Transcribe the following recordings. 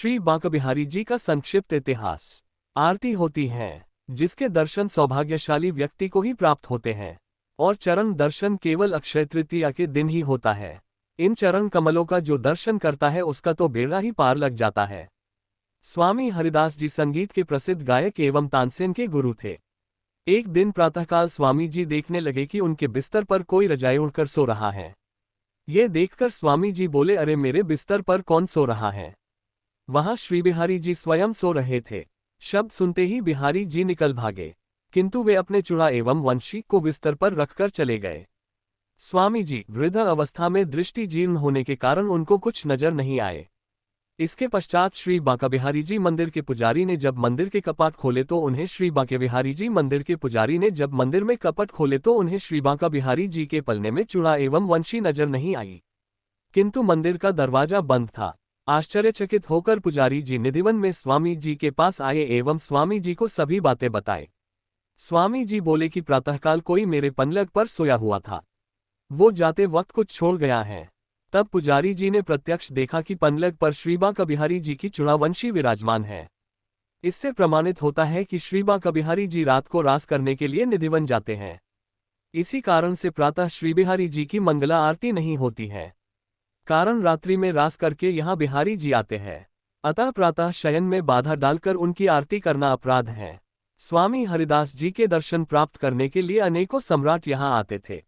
श्री बांके जी का संक्षिप्त इतिहास। आरती होती है जिसके दर्शन सौभाग्यशाली व्यक्ति को ही प्राप्त होते हैं और चरण दर्शन केवल अक्षय तृतीया के दिन ही होता है। इन चरण कमलों का जो दर्शन करता है उसका तो बेड़ा ही पार लग जाता है। स्वामी हरिदास जी संगीत के प्रसिद्ध गायक एवं तानसेन के गुरु थे। एक दिन प्रातःकाल स्वामी जी देखने लगे कि उनके बिस्तर पर कोई रजाई उड़कर सो रहा है। ये देखकर स्वामी जी बोले, अरे मेरे बिस्तर पर कौन सो रहा है? वहां श्री बिहारी जी स्वयं सो रहे थे। शब्द सुनते ही बिहारी जी निकल भागे, किंतु वे अपने चूड़ा एवं वंशी को बिस्तर पर रखकर चले गए। स्वामी जी वृद्ध अवस्था में दृष्टि जीर्ण होने के कारण उनको कुछ नजर नहीं आए। इसके पश्चात श्री बांके बिहारी जी मंदिर के पुजारी ने जब मंदिर के कपाट खोले तो उन्हें श्री बांके बिहारी जी मंदिर के पुजारी ने जब मंदिर में कपट खोले तो उन्हें श्री बांके बिहारी जी के पलने में चूड़ा एवं वंशी नजर नहीं आई, किंतु मंदिर का दरवाजा बंद था। आश्चर्यचकित होकर पुजारी जी निधिवन में स्वामी जी के पास आए एवं स्वामी जी को सभी बातें बताए। स्वामी जी बोले कि प्रातःकाल कोई मेरे पलंग पर सोया हुआ था, वो जाते वक्त कुछ छोड़ गया है। तब पुजारी जी ने प्रत्यक्ष देखा कि पलंग पर श्री बांके बिहारी जी की चूड़ावंशी विराजमान है। इससे प्रमाणित होता है कि श्री बांके बिहारी जी रात को रास करने के लिए निधिवन जाते हैं। इसी कारण से प्रातः श्री बिहारी जी की मंगला आरती नहीं होती है, कारण रात्रि में रास करके यहाँ बिहारी जी आते हैं। अतः प्रातः शयन में बाधा डालकर उनकी आरती करना अपराध है। स्वामी हरिदास जी के दर्शन प्राप्त करने के लिए अनेकों सम्राट यहाँ आते थे।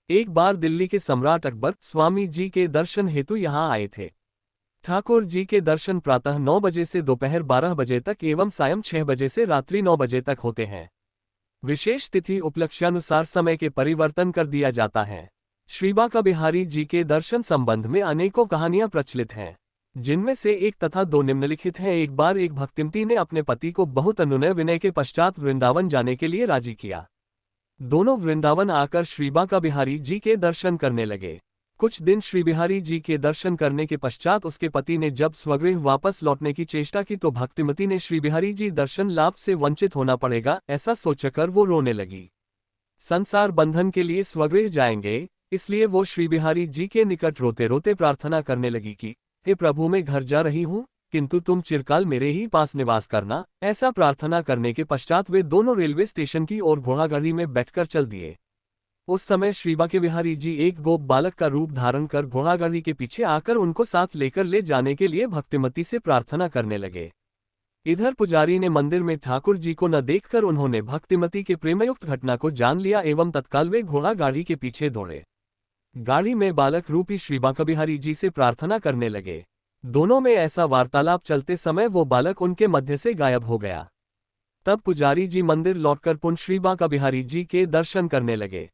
एक बार दिल्ली के सम्राट अकबर स्वामी जी के दर्शन हेतु यहाँ आए थे। ठाकुर जी के दर्शन प्रातः 9 बजे से दोपहर 12 बजे तक एवं सायं 6 बजे से रात्रि 9 बजे तक होते हैं। विशेष तिथि उपलक्ष्यानुसार समय के परिवर्तन कर दिया जाता है। श्री बांके बिहारी जी के दर्शन संबंध में अनेकों कहानियां प्रचलित हैं, जिनमें से एक तथा दो निम्नलिखित हैं। एक बार एक भक्तिमती ने अपने पति को बहुत अनुनय विनय के पश्चात वृंदावन जाने के लिए राजी किया। दोनों वृंदावन आकर श्री बांके बिहारी जी के दर्शन करने लगे। कुछ दिन श्री बिहारी जी के दर्शन करने के पश्चात उसके पति ने जब स्वगृह वापस लौटने की चेष्टा की तो भक्तिमती ने श्री बिहारी जी दर्शन लाभ से वंचित होना पड़ेगा ऐसा सोचकर वो रोने लगी। संसार बंधन के लिए स्वगृह जाएंगे, इसलिए वो श्री बिहारी जी के निकट रोते रोते प्रार्थना करने लगी कि हे प्रभु, मैं घर जा रही हूँ, किंतु तुम चिरकाल मेरे ही पास निवास करना। ऐसा प्रार्थना करने के पश्चात वे दोनों रेलवे स्टेशन की ओर घोड़ागाड़ी में बैठकर चल दिए। उस समय श्री बांके बिहारी जी एक गोप बालक का रूप धारण कर घोड़ागाड़ी के पीछे आकर उनको साथ लेकर ले जाने के लिए भक्तिमती से प्रार्थना करने लगे। इधर पुजारी ने मंदिर में ठाकुर जी को न देखकर उन्होंने भक्तिमती के प्रेमयुक्त घटना को जान लिया एवं तत्काल वे घोड़ागाड़ी के पीछे दौड़े। गाड़ी में बालक रूपी श्री बांके बिहारी जी से प्रार्थना करने लगे। दोनों में ऐसा वार्तालाप चलते समय वो बालक उनके मध्य से गायब हो गया। तब पुजारी जी मंदिर लौटकर पुनः श्री बांके बिहारी जी के दर्शन करने लगे।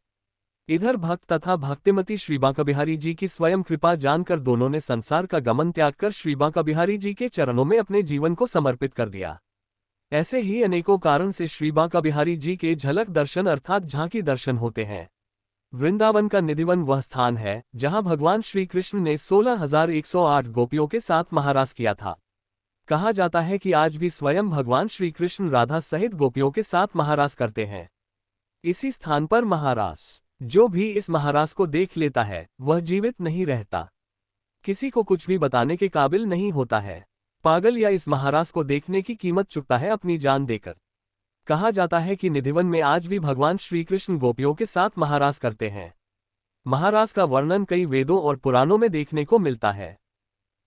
इधर भक्त तथा भक्तिमती श्री बांके बिहारी जी की स्वयं कृपा जानकर दोनों ने संसार का गमन त्याग कर श्री बांके बिहारी जी के चरणों में अपने जीवन को समर्पित कर दिया। ऐसे ही अनेकों कारण से श्री बांके बिहारी जी के झलक दर्शन अर्थात झांकी दर्शन होते हैं। वृंदावन का निधिवन वह स्थान है जहां भगवान श्री कृष्ण ने 16,108 गोपियों के साथ महारास किया था। कहा जाता है कि आज भी स्वयं भगवान श्री कृष्ण राधा सहित गोपियों के साथ महारास करते हैं। इसी स्थान पर महारास जो भी इस महारास को देख लेता है वह जीवित नहीं रहता, किसी को कुछ भी बताने के काबिल नहीं होता है। पागल या इस महारास को देखने की कीमत चुकता है अपनी जान देकर। कहा जाता है कि निधिवन में आज भी भगवान श्री कृष्ण गोपियों के साथ महारास करते हैं। महारास का वर्णन कई वेदों और पुराणों में देखने को मिलता है।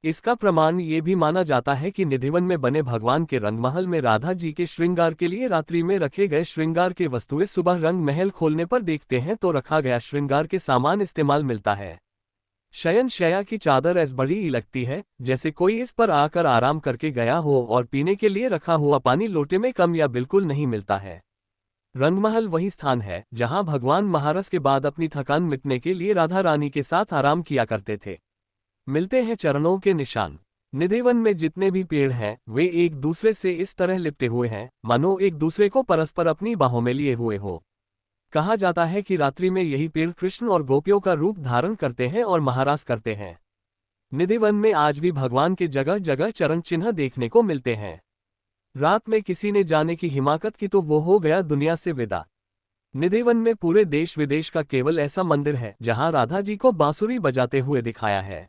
इसका प्रमाण ये भी माना जाता है कि निधिवन में बने भगवान के रंगमहल में राधा जी के श्रृंगार के लिए रात्रि में रखे गए श्रृंगार के वस्तुएं सुबह रंग महल खोलने पर देखते हैं तो रखा गया श्रृंगार के सामान इस्तेमाल मिलता है। शयन शैया की चादर ऐसी बड़ी लगती है जैसे कोई इस पर आकर आराम करके गया हो और पीने के लिए रखा हुआ पानी लोटे में कम या बिल्कुल नहीं मिलता है। रंगमहल वही स्थान है जहां भगवान महारस के बाद अपनी थकान मिटने के लिए राधा रानी के साथ आराम किया करते थे। मिलते हैं चरणों के निशान। निधिवन में जितने भी पेड़ हैं वे एक दूसरे से इस तरह लिपटे हुए हैं मानो एक दूसरे को परस्पर अपनी बाहों में लिए हुए हो। कहा जाता है कि रात्रि में यही पेड़ कृष्ण और गोपियों का रूप धारण करते हैं और महारास करते हैं। निधिवन में आज भी भगवान के जगह जगह चरण चिन्ह देखने को मिलते हैं। रात में किसी ने जाने की हिमाकत की तो वो हो गया दुनिया से विदा। निधिवन में पूरे देश विदेश का केवल ऐसा मंदिर है जहां राधा जी को बांसुरी बजाते हुए दिखाया है।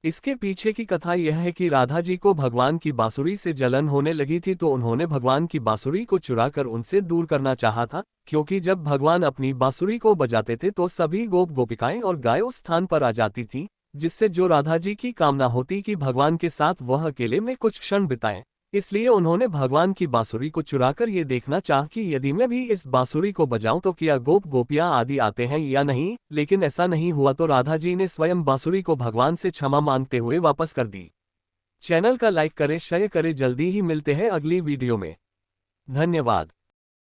इसके पीछे की कथा यह है कि राधा जी को भगवान की बांसुरी से जलन होने लगी थी, तो उन्होंने भगवान की बांसुरी को चुराकर उनसे दूर करना चाहा था, क्योंकि जब भगवान अपनी बांसुरी को बजाते थे तो सभी गोपिकाएं और गाय उस स्थान पर आ जाती थी, जिससे जो राधा जी की कामना होती कि भगवान के साथ वह अकेले में कुछ क्षण बिताएं। इसलिए उन्होंने भगवान की बांसुरी को चुराकर ये देखना चाहा कि यदि मैं भी इस बांसुरी को बजाऊं तो क्या गोपियां आदि आते हैं या नहीं, लेकिन ऐसा नहीं हुआ, तो राधा जी ने स्वयं बांसुरी को भगवान से क्षमा मांगते हुए वापस कर दी। चैनल का लाइक करें, शेयर करें, जल्दी ही मिलते हैं अगली वीडियो में। धन्यवाद।